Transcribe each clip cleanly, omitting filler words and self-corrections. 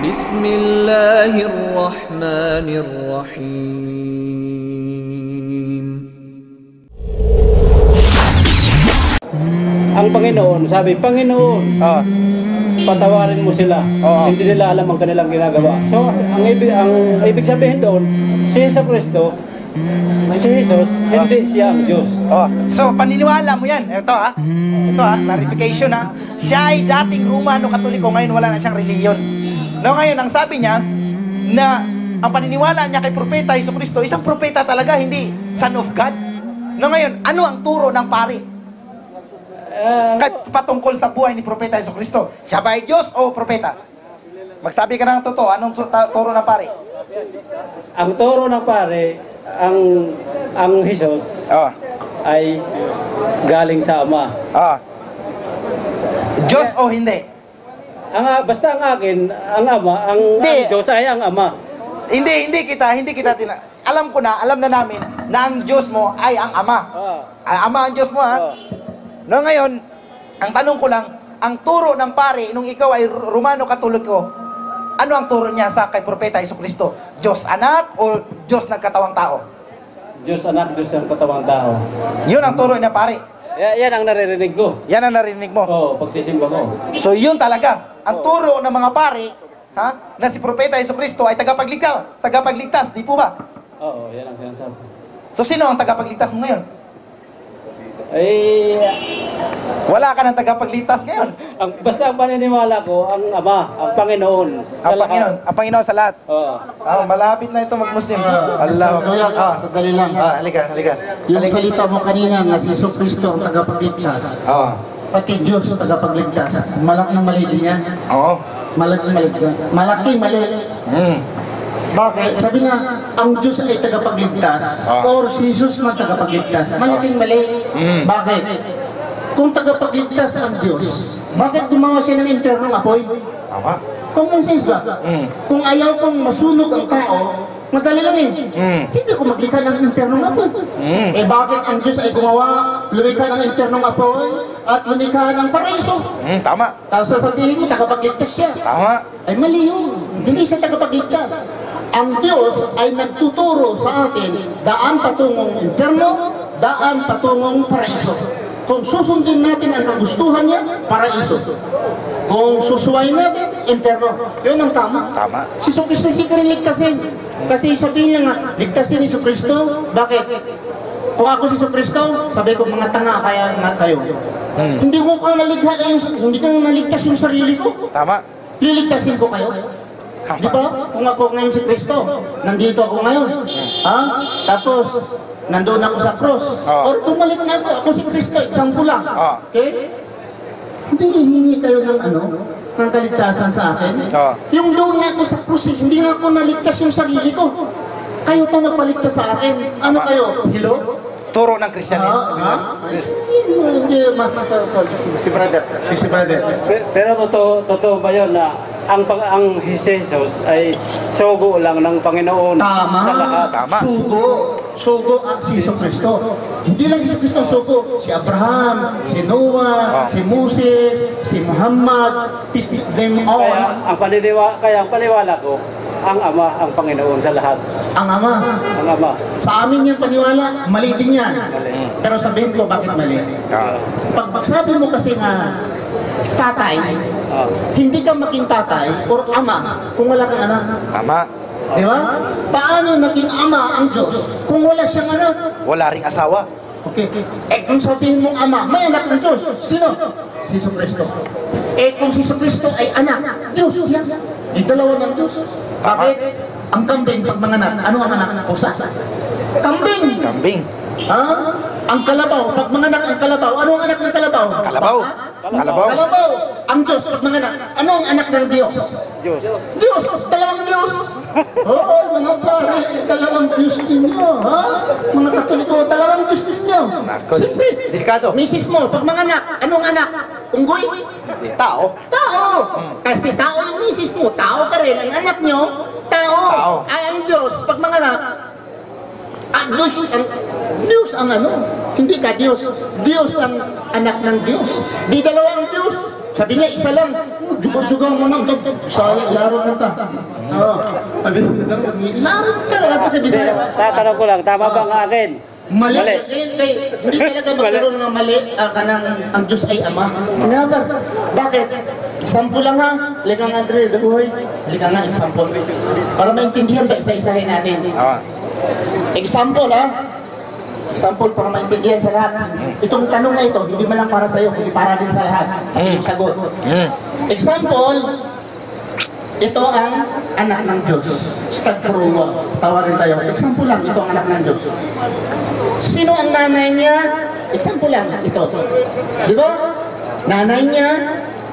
Bismillahirrahmanirrahim. Ang Panginoon, sabi, Panginoon, patawarin mo sila. Hindi nila alam ang kanilang ginagawa. So, ang ibig sabihin doon, si Jesucristo, si Jesus, hindi siya ang Diyos. So, paniniwala mo yan. Ito clarification Siya ay dating Romano Katoliko, ngayon wala na siyang reliyon. No, ngayon, ang sabi niya, na ang paniniwala niya kay Propeta Jesucristo, isang propeta talaga, hindi Son of God. No, ngayon, ano ang turo ng pari? Patungkol sa buhay ni Propeta Jesucristo, siya ba ay Diyos o propeta? Magsabi ka ng totoo, anong turo ng pari? Ang turo ng pari, ang Jesus ay galing sa Ama. Diyos o hindi? Basta ang akin, ang Ama, ang Diyos ay ang Ama. Hindi kita alam na namin na ang Diyos mo ay ang Ama. Ang Ama ang Diyos mo, No, ngayon, ang tanong ko lang, ang turo ng pari, nung ikaw ay Romano Katoliko, ano ang turo niya sa kay Propeta Jesucristo? Diyos anak o Diyos nagkatawang tao? Diyos anak, Diyos ang katawang tao. Yun ang turo niya, pari. Yan ang naririnig ko. Yan ang narinig mo? Oo, pagsisimba ko. So yun talaga. Ang turo ng mga pari, na si Propeta Jesucristo ay tagapagligtas, di po ba? Oo, yan ang sinasabi. So sino ang tagapagligtas mo ngayon? Wala ka ng tagapagligtas ngayon. Basta ang paniniwala ko, ang Ama, ang Panginoon. Ang Panginoon sa lahat. Malapit na ito mag-Muslim. Sandali lang. Halika. Yung salita mo kanina nga si Jesucristo ang tagapagligtas. Pati Diyos tagapagligtas. Malaking mali din yan. Malaking mali. Bakit? Sabi nga, ang Diyos ay tagapagligtas or si Jesus man tagapagligtas. Malaking mali. Bakit? Kung tagapagligtas ang Diyos, bakit gumawa siya ng impyernong apoy? Common sense ba? Kung ayaw kong masunog ang tao, madali lang hindi ko maglikha ng impyernong apoy. Bakit ang Diyos ay lumikha ng impyernong apoy at lumikha ng paraiso? Tama. Tapos sasabihin mo, tagapagligtas siya. Tama. Ay mali yun. Hindi siya tagapagligtas. Ang Diyos ay nagtuturo sa atin daan patungong impyerno, daan patungong paraiso. Kung susundin natin ang kagustuhan niya, paraiso. Kung susuwayin natin, impyerno. Yun ang tama. Si Jesucristo hindi ka rin ligtasin. Kasi sabihin niya nga, ligtasin ni Jesucristo. Bakit? Kung ako si Jesucristo, sabi ko, mga tanga kaya nga kayo. Hindi ko hindi ka naligtas yung sarili ko. Tama. Liligtasin ko kayo. Di ba? Kung ako ngayon si Kristo, nandito ako ngayon. Tapos, nandun ako sa cross. Or bumalik na ako si Kristo, example lang. Okay? Hindi hihingi kayo ng ng kaligtasan sa akin. Yung doon nga ako sa cross, hindi nga ako naligtas yung sarili ko. Kayo pa mapaligtas sa akin. Ano kayo? Hello? Turo ng Kristyanismo. Si brother. Pero totoo ba yun na ang Jesus ay sugo lang ng Panginoon sa lahat? Tama. Sugo ang si Jesucristo. Hindi lang si Jesucristo sugo. Si Abraham, si Noah, si Moses, si Muhammad, peace be them all. Kaya ang paniwala ko, ang Ama, ang Panginoon sa lahat. Ang Ama. Sa amin yung paniwala, mali din yan. Pero sabihin ko, bakit mali? Pag sabi mo kasi nga, tatay, hindi ka maging tatay or ama kung wala kang anak. Tama. Di ba? Paano naging ama ang Diyos kung wala siyang anak? Wala ring asawa. Okay. Kung sabihin mong ama, may anak ng Diyos. Sino? Si Jesucristo. Kung si Jesucristo ay anak, Diyos yan. Dalawa ng Diyos. Bakit? Ang kambing pag manganak, ano ang anak? Pusa. Kambing. Ang kalabaw, pag manganak ang kalabaw, ano ang anak ng kalabaw? Kalabaw. Ang Diyos, pag manganak, ano ang anak ng Diyos? Diyos. Dalawang Diyos. Mga pare, dalawang Diyos ninyo, Mga Katoliko, dalawang Diyos ninyo. Siyempre, misis mo, pag manganak, anong anak? Unggoy? Tao. Kasi tao ang misis mo, tao ka rin. Ang anak nyo, tao. Ang Diyos, pag manganak, Diyos ang hindi ka Diyos. Diyos ang anak ng Diyos. Di dalawang Diyos. Sabi niya, isa lang. jugo-jugang mo nang sa laro na ta. Oo. Laro ka, wala ka Bisaya. Tatanong ko lang, tama ba ang akin? Mali. Hindi talaga magkaroon ng mali ang Diyos ay Ama. Never. Bakit? Example lang ha. Ligang Andre, daguhoy. Ligang nga, example. Para maintindihan ba, isa-isahin natin. Example ha. Example para maintindihan sa lahat. Itong tanong na ito, hindi man lang para sa iyo, hindi para din sa lahat. Yung sagot. Example, ito ang anak ng Diyos. Stagfruwa. Tawarin tayo. Example lang, ito ang anak ng Diyos. Sino ang nanay niya? Example lang, ito. Di ba? Nanay niya,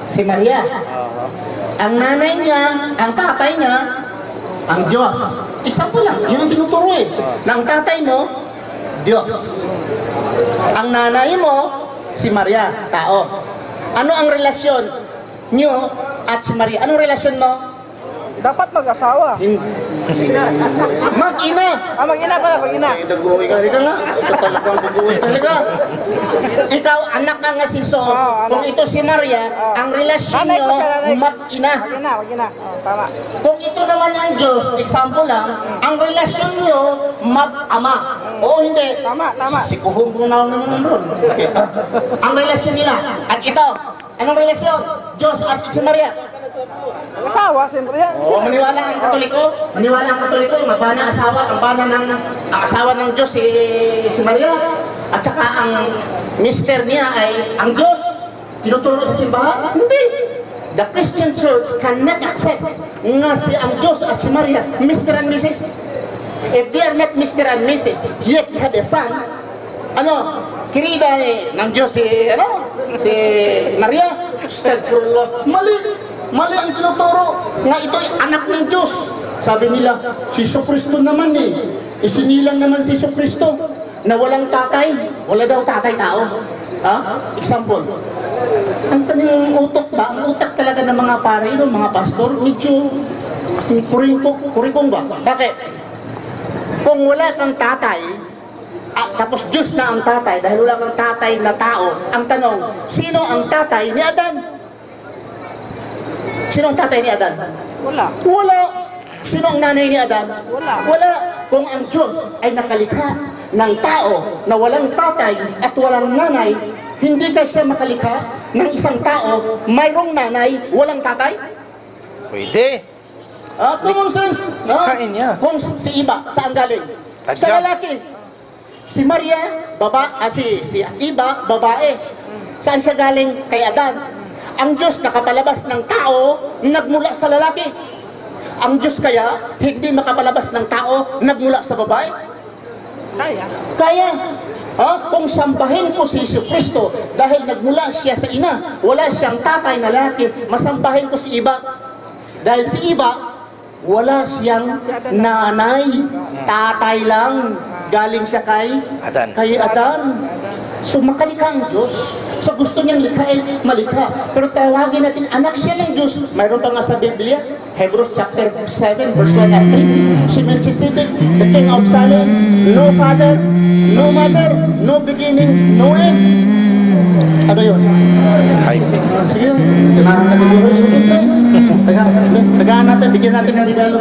si Maria. Ang nanay niya, ang tatay niya, ang Diyos. Example lang, yun ang tinuturo eh. Na ang tatay mo, Diyos. Ang nanay mo, si Maria, tao. Ano ang relasyon niyo at si Maria? Anong relasyon mo? Dapat mag-asawa. Mag-ina. Mag-ina pala, mag-ina. Daguwi ka, halika nga. Ito talagang daguwi ka, halika. Ikaw, anak ka nga si Sos. Kung ito si Maria, ang relasyon nyo, mag-ina. Mag-ina. Tama. Kung ito naman ang Diyos, example lang, ang relasyon nyo, mag-ama. Oo, hindi. Tama. Si Kuhong kung naman doon. Ang relasyon nila. At ito, anong relasyon? Diyos at si Maria. Asawa, siyempre yan. Oo, maniwala ang Katoliko. Maniwala ang Katoliko, mabana asawa, ang bana ng asawa ng Diyos si Maria. At saka ang mister niya ay ang Diyos. Tinuturo sa simbahan? Hindi. The Christian Church cannot accept nga si ang Diyos at si Maria, Mr. and Mrs. If they are not Mr. and Mrs., yet they have a son, kirida ng Diyos si Maria, stagfruwa. Mali ang tinuturo nga ito'y anak ng Diyos. Sabi nila, si Kristo naman isinilang naman si Kristo na walang tatay. Wala daw tatay tao. Example. Ang kanyang utok ba? Ang utak talaga ng mga pare, mga pastor, medyo kurikong ba? Bakit? Kung wala kang tatay, tapos Diyos na ang tatay, dahil wala kang tatay na tao, ang tanong, sino ang tatay ni Adan? Sino ang tatay ni Adan? Wala. Sino ang nanay ni Adan? Wala. Kung ang Diyos ay nakalikha ng tao na walang tatay at walang nanay, hindi ka siya makalikha ng isang tao mayroong nanay, walang tatay? Pwede. Common sense. Kain niya. Kung si Iba, saan galing? Sa lalaki. Si Maria, si Iba, babae. Saan siya galing? Kay Adan. Ang Diyos nakapalabas ng tao, nagmula sa lalaki. Ang Diyos kaya, hindi makapalabas ng tao, nagmula sa babae? Kaya. Kung sambahin ko si Kristo dahil nagmula siya sa ina, wala siyang tatay na lalaki, masambahin ko si Iba. Dahil si Iba, wala siyang nanay, tatay lang. Galing siya kay Adan. So makalikha ang Diyos. So gusto niyang likhain, malikha. Pero tawagin natin, anak siya ng Diyos. Mayroon pa nga sa Biblia, Hebrews chapter 7, verse 1 and 3. Si Melchizedek, the king of Salem, no father, no mother, no beginning, no end. Ano yun? Sige, naguguro yung binte. Tagaan natin, bigyan natin ng regalo.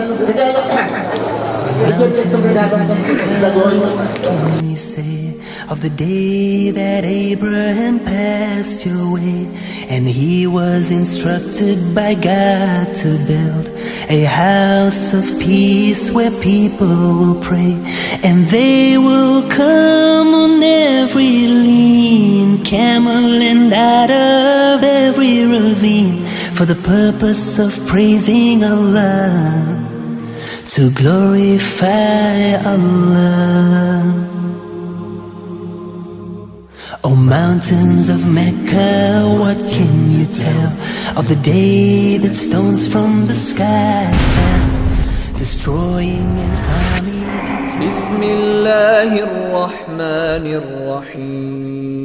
You say of the day that Abraham passed your way, and he was instructed by God to build a house of peace where people will pray, and they will come on every lean camel and out of every ravine for the purpose of praising Allah, to glorify Allah. O mountains of Mecca, what can you tell of the day that stones from the sky fell, destroying an army? بسم الله الرحمن الرحيم